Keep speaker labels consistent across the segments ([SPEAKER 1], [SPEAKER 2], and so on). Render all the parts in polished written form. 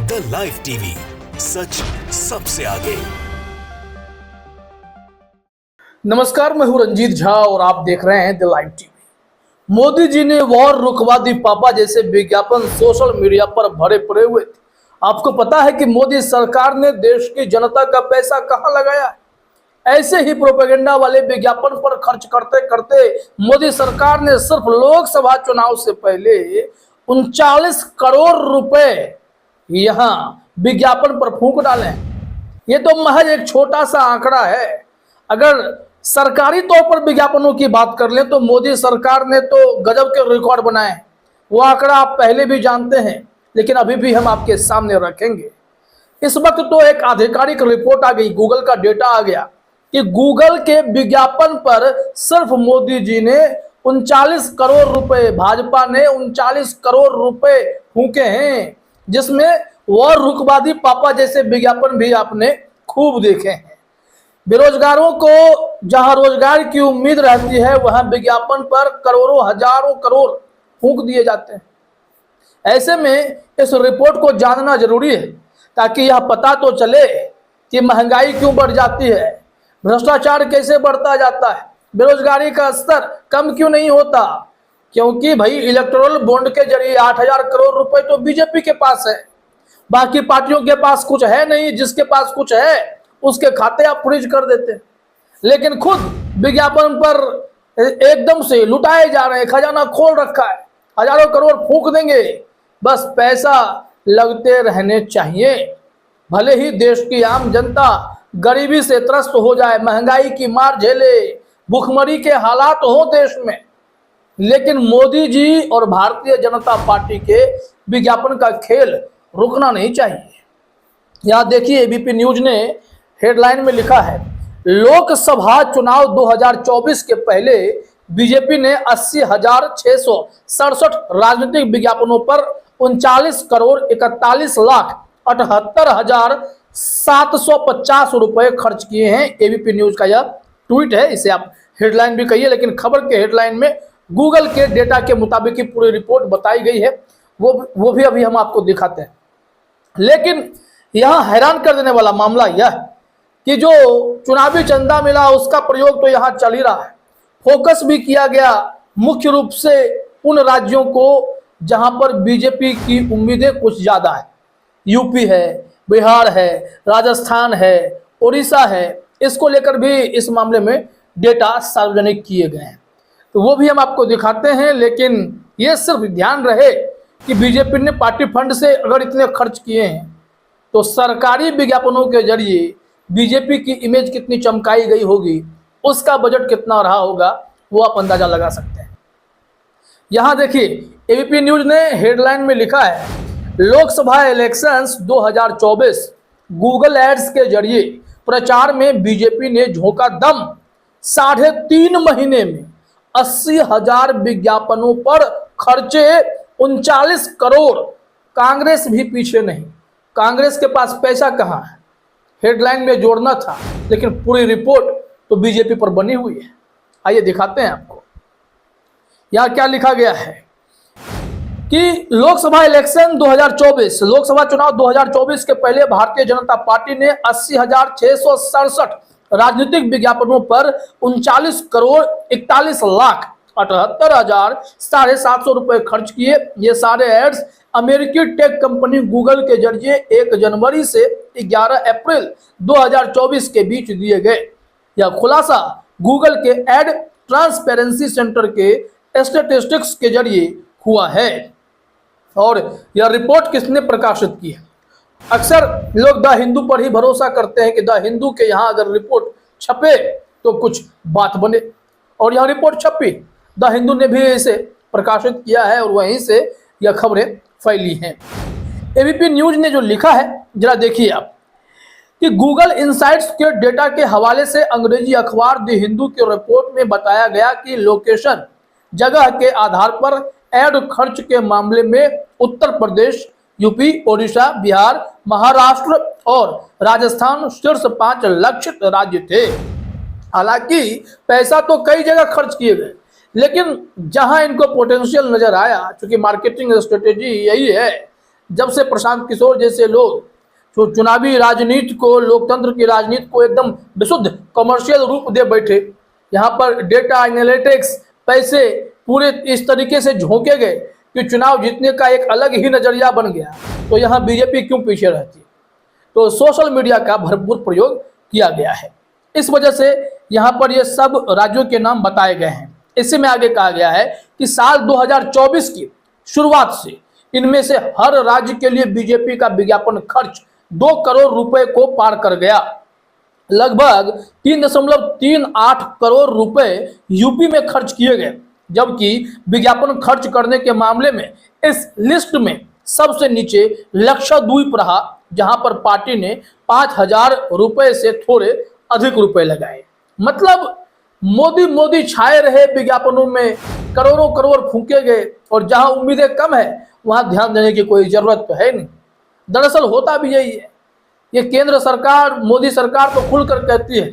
[SPEAKER 1] The live TV, सच सबसे आगे।
[SPEAKER 2] नमस्कार, मैं हूं रंजीत झा और आप देख रहे हैं the live TV. Modi ji ने वॉर रुकवा दी पापा जैसे विज्ञापन सोशल मीडिया पर भरे पड़े हुए थे। आपको पता है कि मोदी सरकार ने देश की जनता का पैसा कहां लगाया है? ऐसे ही प्रोपेगेंडा वाले विज्ञापन पर खर्च करते करते मोदी सरकार ने सिर्फ लोकसभा चुनाव से पहले 39 करोड़ रुपए यहां विज्ञापन पर फूंक डाले हैं। ये तो महज एक छोटा सा आंकड़ा है। अगर सरकारी तौर पर विज्ञापनों की बात कर ले तो मोदी सरकार ने तो गजब के रिकॉर्ड बनाए हैं। वो आंकड़ा आप पहले भी जानते हैं, लेकिन अभी भी हम आपके सामने रखेंगे। इस वक्त तो एक आधिकारिक रिपोर्ट आ गई, गूगल का डेटा आ गया कि गूगल के विज्ञापन पर सिर्फ मोदी जी ने 39 करोड़ रुपए, भाजपा ने 39 करोड़ रुपए फूके हैं, जिसमें वॉर रुकवा दी पापा जैसे विज्ञापन भी आपने खूब देखे हैं। बेरोजगारों को जहां रोजगार की उम्मीद रहती है, वहां विज्ञापन पर करोड़ों हजारों करोड़ फूंक दिए जाते हैं। ऐसे में इस रिपोर्ट को जानना जरूरी है ताकि यह पता तो चले कि महंगाई क्यों बढ़ जाती है, भ्रष्टाचार कैसे बढ़ता जाता है, बेरोजगारी का स्तर कम क्यों नहीं होता। क्योंकि भाई इलेक्टोरल बॉन्ड के जरिए 8,000 करोड़ रुपए तो बीजेपी के पास है, बाकी पार्टियों के पास कुछ है नहीं। जिसके पास कुछ है उसके खाते आप फ्रीज कर देते हैं, लेकिन खुद विज्ञापन पर एकदम से लुटाए जा रहे हैं। खजाना खोल रखा है, हजारों करोड़ फूंक देंगे, बस पैसा लगते रहने चाहिए। भले ही देश की आम जनता गरीबी से त्रस्त हो जाए, महंगाई की मार झेले, भूखमरी के हालात हो देश में, लेकिन मोदी जी और भारतीय जनता पार्टी के विज्ञापन का खेल रुकना नहीं चाहिए। यहां देखिए, एबीपी न्यूज ने हेडलाइन में लिखा है, लोकसभा चुनाव 2024 के पहले बीजेपी ने 80,667 राजनीतिक विज्ञापनों पर 39 करोड़ 41 लाख 78,750 रुपए खर्च किए हैं। एबीपी न्यूज का यह ट्वीट है, इसे आप हेडलाइन भी कहिए, लेकिन खबर के हेडलाइन में गूगल के डेटा के मुताबिक ही पूरी रिपोर्ट बताई गई है। वो भी अभी हम आपको दिखाते हैं। लेकिन यहां हैरान कर देने वाला मामला यह कि जो चुनावी चंदा मिला उसका प्रयोग तो यहां चल ही रहा है। फोकस भी किया गया मुख्य रूप से उन राज्यों को जहां पर बीजेपी की उम्मीदें कुछ ज्यादा है। यूपी है, बिहार है, राजस्थान है, उड़ीसा है। इसको लेकर भी इस मामले में डेटा सार्वजनिक किए गए हैं, तो वो भी हम आपको दिखाते हैं। लेकिन ये सिर्फ ध्यान रहे कि बीजेपी ने पार्टी फंड से अगर इतने खर्च किए हैं तो सरकारी विज्ञापनों के जरिए बीजेपी की इमेज कितनी चमकाई गई होगी, उसका बजट कितना रहा होगा, वो आप अंदाजा लगा सकते हैं। यहां देखिए, एबीपी न्यूज ने हेडलाइन में लिखा है, लोकसभा इलेक्शंस 2024 गूगल एड्स के जरिए प्रचार में बीजेपी ने झोंका दम। 3.5 महीने में 80,000 विज्ञापनों पर खर्चे 39 करोड़। कांग्रेस भी पीछे नहीं, कांग्रेस के पास पैसा कहां है, हेडलाइन में जोड़ना था, लेकिन पूरी रिपोर्ट तो बीजेपी पर बनी हुई है। आइए दिखाते हैं आपको। यहां क्या लिखा गया है कि लोकसभा इलेक्शन 2024, लोकसभा चुनाव 2024 के पहले भारतीय जनता पार्टी ने 80,667 राजनीतिक विज्ञापनों पर 39 करोड़ 41 लाख 78,750 रुपए खर्च किए। ये सारे एड्स अमेरिकी टेक कंपनी गूगल के जरिए 1 जनवरी से 11 अप्रैल 2024 के बीच दिए गए। यह खुलासा गूगल के एड ट्रांसपेरेंसी सेंटर के स्टैटिस्टिक्स के जरिए हुआ है। और यह रिपोर्ट किसने प्रकाशित की है? अक्सर लोग द हिंदू पर ही भरोसा करते हैं कि द हिंदू के यहाँ अगर रिपोर्ट छपे तो कुछ बात बने, और यह रिपोर्ट छपी, द हिंदू ने भी इसे प्रकाशित किया है और वहीं से यह खबरें फैली हैं। एबीपी न्यूज ने जो लिखा है जरा देखिए आप, कि गूगल इनसाइट्स के डेटा के हवाले से अंग्रेजी अखबार द हिंदू के रिपोर्ट में बताया गया कि लोकेशन जगह के आधार पर एड खर्च के मामले में उत्तर प्रदेश, यूपी, ओडिशा, बिहार, महाराष्ट्र और राजस्थान शीर्ष 5 लक्षित राज्य थे। हालांकि पैसा तो कई जगह खर्च किए गए, लेकिन जहां इनको पोटेंशियल नजर आया, क्योंकि मार्केटिंग स्ट्रेटेजी यही है जब से प्रशांत किशोर जैसे लोग जो चुनावी राजनीति को, लोकतंत्र की राजनीति को एकदम विशुद्ध कमर्शियल रूप दे बैठे, यहाँ पर डेटा एनालिटिक्स, पैसे पूरे इस तरीके से झोंके गए कि चुनाव जीतने का एक अलग ही नजरिया बन गया, तो यहाँ बीजेपी क्यों पीछे रहती है? तो सोशल मीडिया का भरपूर प्रयोग किया गया है। इस वजह से यहाँ पर ये सब राज्यों के नाम बताए गए हैं। इसी में आगे कहा गया है कि साल 2024 की शुरुआत से इनमें से हर राज्य के लिए बीजेपी का विज्ञापन खर्च 2 करोड़ रुपए को पार कर गया। लगभग 3.38 करोड़ रुपए यूपी में खर्च किए गए, जबकि विज्ञापन खर्च करने के मामले में इस लिस्ट में सबसे नीचे लक्षद्वीप रहा, जहां पर पार्टी ने 5,000 रुपए से थोड़े अधिक रुपए लगाए। मतलब मोदी मोदी छाए रहे विज्ञापनों में, करोड़ों करोड़ फूके गए, और जहां उम्मीदें कम है वहां ध्यान देने की कोई जरूरत तो है नहीं। दरअसल होता भी यही है। ये केंद्र सरकार, मोदी सरकार तो खुलकर कहती है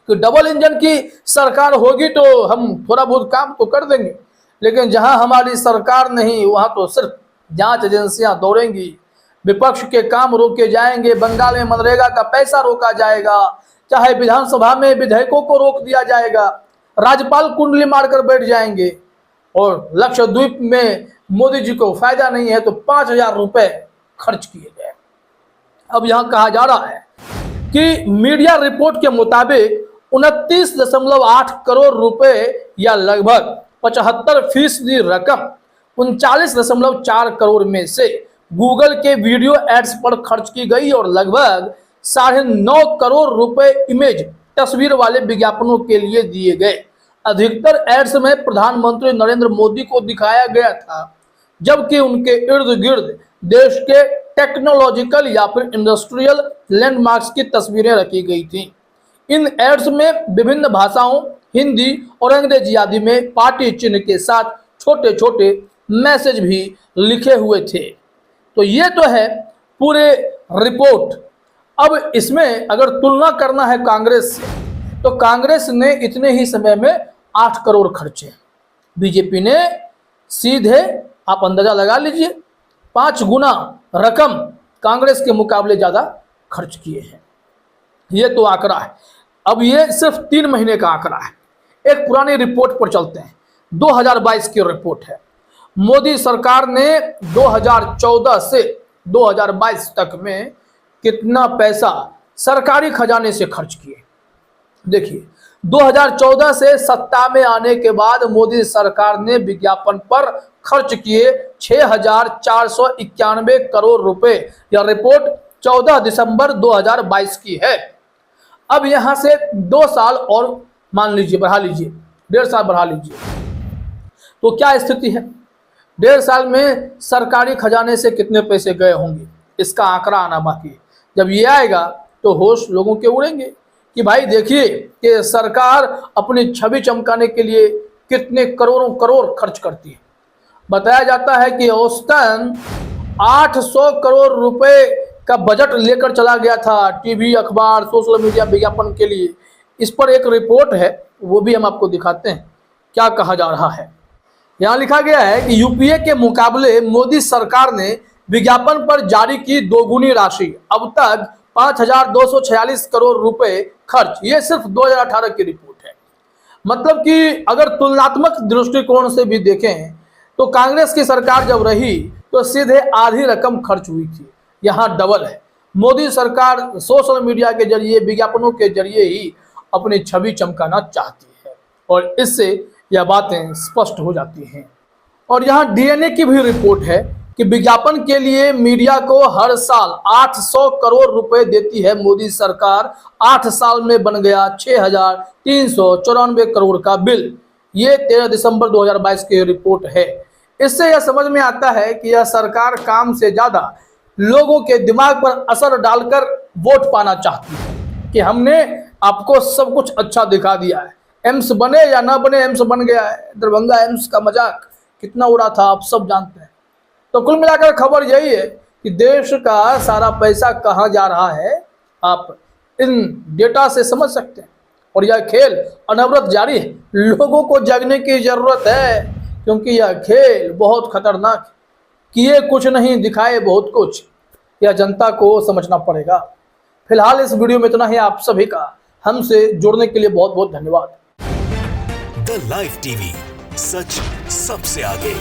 [SPEAKER 2] कि डबल इंजन की सरकार होगी तो हम थोड़ा बहुत काम तो कर देंगे, लेकिन जहां हमारी सरकार नहीं वहां तो सिर्फ जांच एजेंसियां दौड़ेंगी, विपक्ष के काम रोके जाएंगे, बंगाल में मनरेगा का पैसा रोका जाएगा, चाहे विधानसभा में विधेयकों को रोक दिया जाएगा, राज्यपाल कुंडली मारकर बैठ जाएंगे, और लक्षद्वीप में मोदी जी को फायदा नहीं है तो 5,000 रुपए खर्च किए गए। अब यहां कहा जा रहा है कि मीडिया रिपोर्ट के मुताबिक 29.8 करोड़ रुपए या लगभग 75% रकम 39.4 करोड़ में से गूगल के वीडियो एड्स पर खर्च की गई, और लगभग 9.5 करोड़ रुपए इमेज तस्वीर वाले विज्ञापनों के लिए दिए गए। अधिकतर एड्स में प्रधानमंत्री नरेंद्र मोदी को दिखाया गया था, जबकि उनके इर्द गिर्द देश के टेक्नोलॉजिकल या फिर इंडस्ट्रियल लैंडमार्क्स की तस्वीरें रखी गई थीं। इन एड्स में विभिन्न भाषाओं, हिंदी और अंग्रेजी आदि में पार्टी चिन्ह के साथ छोटे छोटे मैसेज भी लिखे हुए थे। तो ये तो है पूरे रिपोर्ट। अब इसमें अगर तुलना करना है कांग्रेस से, तो कांग्रेस ने इतने ही समय में 8 करोड़ खर्चे, बीजेपी ने सीधे आप अंदाजा लगा लीजिए 5 गुना रकम कांग्रेस के मुकाबले ज़्यादा खर्च किए हैं। ये तो आंकड़ा है। अब ये सिर्फ 3 महीने का आंकड़ा है। एक पुरानी रिपोर्ट पर चलते हैं, 2022 की रिपोर्ट है। मोदी सरकार ने 2014 से 2022 तक में कितना पैसा सरकारी खजाने से खर्च किए। देखिए, 2014 से सत्ता में आने के बाद मोदी सरकार ने विज्ञापन पर खर्च किए 6,491 करोड़ रुपए। यह रिपोर्ट 14 दिसंबर 2022 की है। अब यहां से 2 साल और मान लीजिए, बढ़ा लीजिए, 1.5 साल बढ़ा लीजिए, तो क्या स्थिति है? 1.5 साल में सरकारी खजाने से कितने पैसे गए होंगे, इसका आंकड़ा आना बाकी है। जब ये आएगा तो होश लोगों के उड़ेंगे कि भाई देखिए कि सरकार अपनी छवि चमकाने के लिए कितने करोड़ों करोड़ खर्च करती है। बताया जाता है कि औसतन 800 करोड़ रुपए का बजट लेकर चला गया था टीवी, अखबार, सोशल मीडिया विज्ञापन के लिए। इस पर एक रिपोर्ट है, वो भी हम आपको दिखाते हैं क्या कहा जा रहा है। यहाँ लिखा गया है कि यूपीए के मुकाबले मोदी सरकार ने विज्ञापन पर जारी की 2 गुनी राशि, अब तक 5,246 करोड़ रुपए खर्च। ये सिर्फ 2018 की रिपोर्ट है। मतलब कि अगर तुलनात्मक दृष्टिकोण से भी देखें तो कांग्रेस की सरकार जब रही तो सीधे आधी रकम खर्च हुई थी, यहाँ डबल है। मोदी सरकार सोशल मीडिया के जरिए, विज्ञापनों के जरिए ही अपनी छवि चमकाना चाहती है, और इससे यह बातें स्पष्ट हो जाती हैं। और यहाँ डीएनए की भी रिपोर्ट है कि विज्ञापन के लिए मीडिया को हर साल 800 करोड़ रुपए देती है मोदी सरकार। 8 साल में बन गया 6,394 करोड़ का बिल। ये 13 दिसंबर 2022 की रिपोर्ट है। इससे यह समझ में आता है कि यह सरकार काम से ज्यादा लोगों के दिमाग पर असर डालकर वोट पाना चाहती है कि हमने आपको सब कुछ अच्छा दिखा दिया है। एम्स बने या ना बने, एम्स बन गया है। दरभंगा एम्स का मजाक कितना उड़ा था आप सब जानते हैं। तो कुल मिलाकर खबर यही है कि देश का सारा पैसा कहाँ जा रहा है, आप इन डेटा से समझ सकते हैं। और यह खेल अनवरत जारी है। लोगों को जगने की जरूरत है, क्योंकि यह खेल बहुत खतरनाक है। किए कुछ नहीं, दिखाए बहुत कुछ। यह जनता को समझना पड़ेगा। फिलहाल इस वीडियो में इतना ही। आप सभी का हमसे जुड़ने के लिए बहुत बहुत धन्यवाद।
[SPEAKER 1] द लाइव टीवी, सच सबसे आगे।